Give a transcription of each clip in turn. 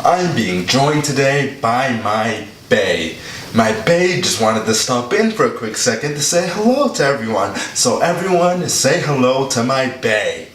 I'm being joined today by my bae. My bae just wanted to stop in for a quick second to say hello to everyone. So everyone, say hello to my bae.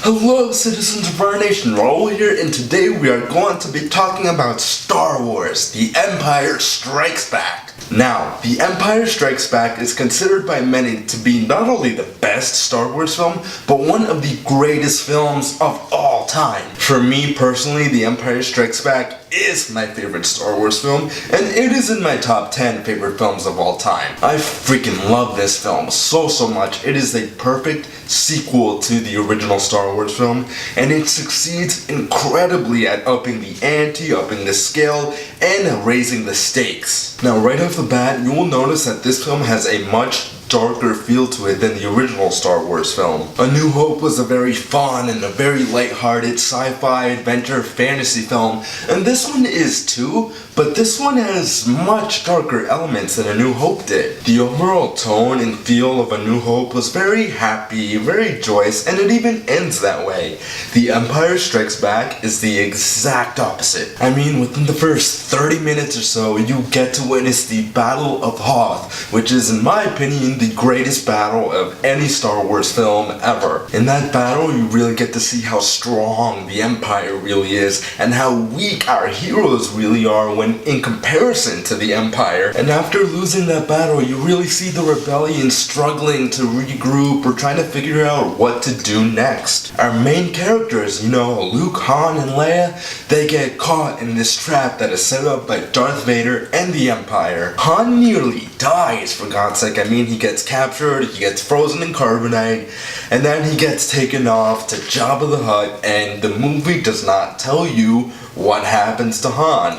Hello citizens of our nation, RAWR here, and today we are going to be talking about Star Wars, The Empire Strikes Back. Now, The Empire Strikes Back is considered by many to be not only the best Star Wars film, but one of the greatest films of all time. For me personally, The Empire Strikes Back is my favorite Star Wars film, and it is in my top 10 favorite films of all time. I freaking love this film so much. It is a perfect sequel to the original Star Wars film, and it succeeds incredibly at upping the ante, upping the scale, and raising the stakes. Now right off the bat, you will notice that this film has a much darker feel to it than the original Star Wars film. A New Hope was a very fun and a very lighthearted sci-fi adventure fantasy film, and this one is too, but this one has much darker elements than A New Hope did. The overall tone and feel of A New Hope was very happy, very joyous, and it even ends that way. The Empire Strikes Back is the exact opposite. I mean, within the first 30 minutes or so, you get to witness the Battle of Hoth, which is, in my opinion, the greatest battle of any Star Wars film ever. In that battle, you really get to see how strong the Empire really is, and how weak our heroes really are when in comparison to the Empire. And after losing that battle, you really see the rebellion struggling to regroup or trying to figure out what to do next. Our main characters, Luke, Han, and Leia, they get caught in this trap that is set up by Darth Vader and the Empire. Han nearly dies, for God's sake. I mean, he gets captured, he gets frozen in carbonite, and then he gets taken off to Jabba the Hutt, and the movie does not tell you what happens to Han.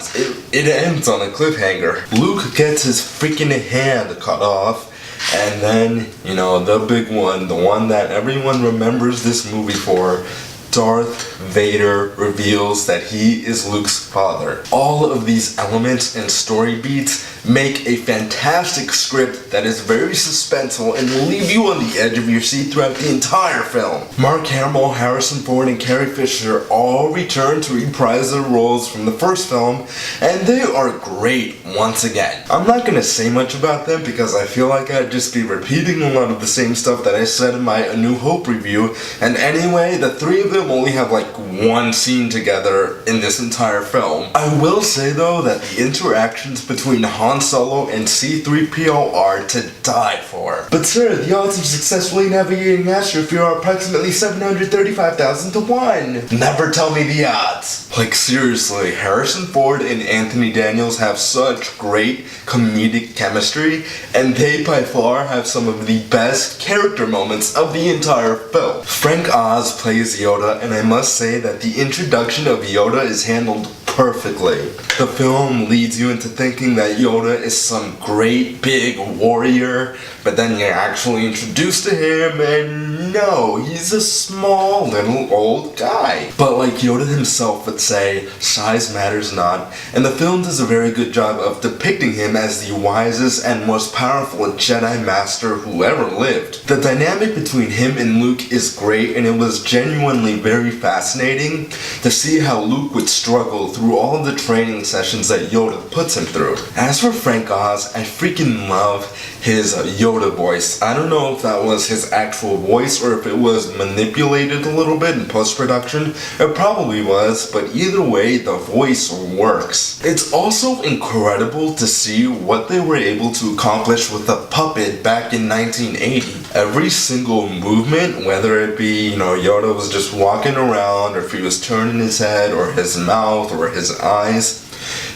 It ends on a cliffhanger. Luke gets his freaking hand cut off, and then, the big one, the one that everyone remembers this movie for, Darth Vader reveals that he is Luke's father. All of these elements and story beats make a fantastic script that is very suspenseful and will leave you on the edge of your seat throughout the entire film. Mark Hamill, Harrison Ford, and Carrie Fisher all return to reprise their roles from the first film, and they are great once again. I'm not going to say much about them because I feel like I'd just be repeating a lot of the same stuff that I said in my A New Hope review, and anyway, the three of them only have like one scene together in this entire film. I will say though that the interactions between Han Solo and C-3PO are to die for. But sir, the odds of successfully navigating Astrosphere are approximately 735,000 to 1. Never tell me the odds. Like seriously, Harrison Ford and Anthony Daniels have such great comedic chemistry, and they by far have some of the best character moments of the entire film. Frank Oz plays Yoda, and I must say that the introduction of Yoda is handled perfectly. The film leads you into thinking that Yoda is some great big warrior, but then you're actually introduced to him and no, he's a small little old guy. But like Yoda himself would say, size matters not, and the film does a very good job of depicting him as the wisest and most powerful Jedi Master who ever lived. The dynamic between him and Luke is great, and it was genuinely very fascinating to see how Luke would struggle through all of the training sessions that Yoda puts him through. As for Frank Oz, I freaking love his Yoda voice. I don't know if that was his actual voice or if it was manipulated a little bit in post-production. It probably was, but either way, the voice works. It's also incredible to see what they were able to accomplish with a puppet back in 1980. Every single movement, whether it be, Yoda was just walking around, or if he was turning his head, or his mouth, or his eyes,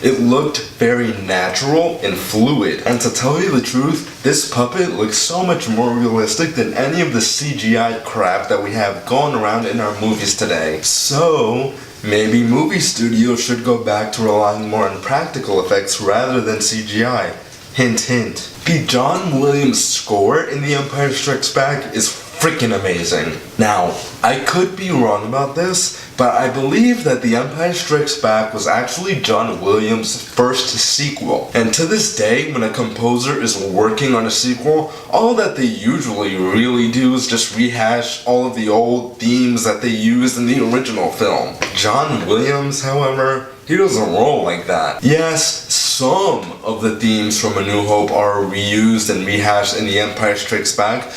it looked very natural and fluid. And to tell you the truth, this puppet looks so much more realistic than any of the CGI crap that we have going around in our movies today. So maybe movie studios should go back to relying more on practical effects rather than CGI. Hint hint. The John Williams score in The Empire Strikes Back is freaking amazing. Now, I could be wrong about this, but I believe that The Empire Strikes Back was actually John Williams' first sequel. And to this day, when a composer is working on a sequel, all that they usually really do is just rehash all of the old themes that they used in the original film. John Williams, however, he doesn't roll like that. Yes, some of the themes from A New Hope are reused and rehashed in The Empire Strikes Back,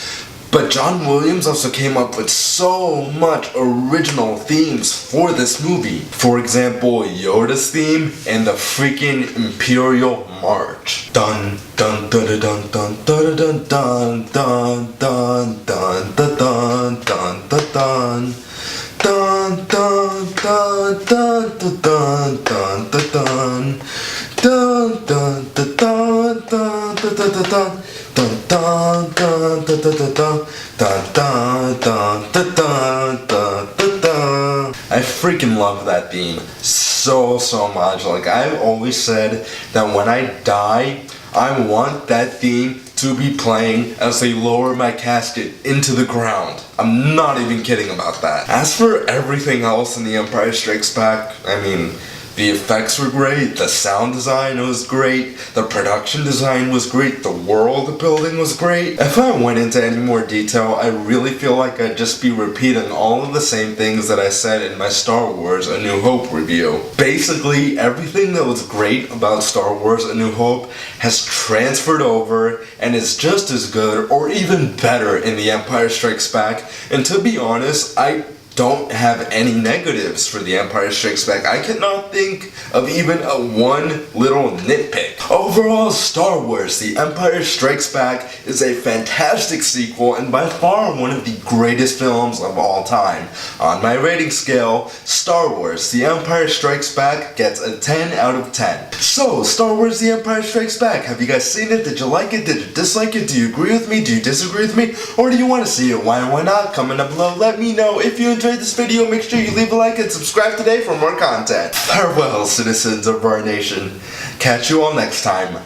but John Williams also came up with so much original themes for this movie. For example, Yoda's theme and the freaking Imperial March. Dun dun dun dun dun dun dun dun dun dun dun dun dun dun dun dun. Dun dun dun dun dun dun dun dun dun dun dun dun dun dun dun dun dun. Dun dun dun dun dun dun dun dun dun dun dun dun dun. I freaking love that theme so much. Like, I've always said that when I die, I want that theme to be playing as they lower my casket into the ground. I'm not even kidding about that. As for everything else in The Empire Strikes Back, I mean, the effects were great, the sound design was great, the production design was great, the world building was great. If I went into any more detail, I really feel like I'd just be repeating all of the same things that I said in my Star Wars A New Hope review. Basically, everything that was great about Star Wars A New Hope has transferred over and is just as good or even better in The Empire Strikes Back. And to be honest, I don't have any negatives for The Empire Strikes Back. I cannot think of even a one little nitpick. Overall, Star Wars The Empire Strikes Back is a fantastic sequel and by far one of the greatest films of all time. On my rating scale, Star Wars The Empire Strikes Back gets a 10 out of 10. So, Star Wars The Empire Strikes Back, have you guys seen it? Did you like it? Did you dislike it? Do you agree with me? Do you disagree with me? Or do you want to see it? Why or why not? Comment down below. Let me know. If you enjoyed this video, make sure you leave a like and subscribe today for more content. Farewell, citizens of our nation. Catch you all next time.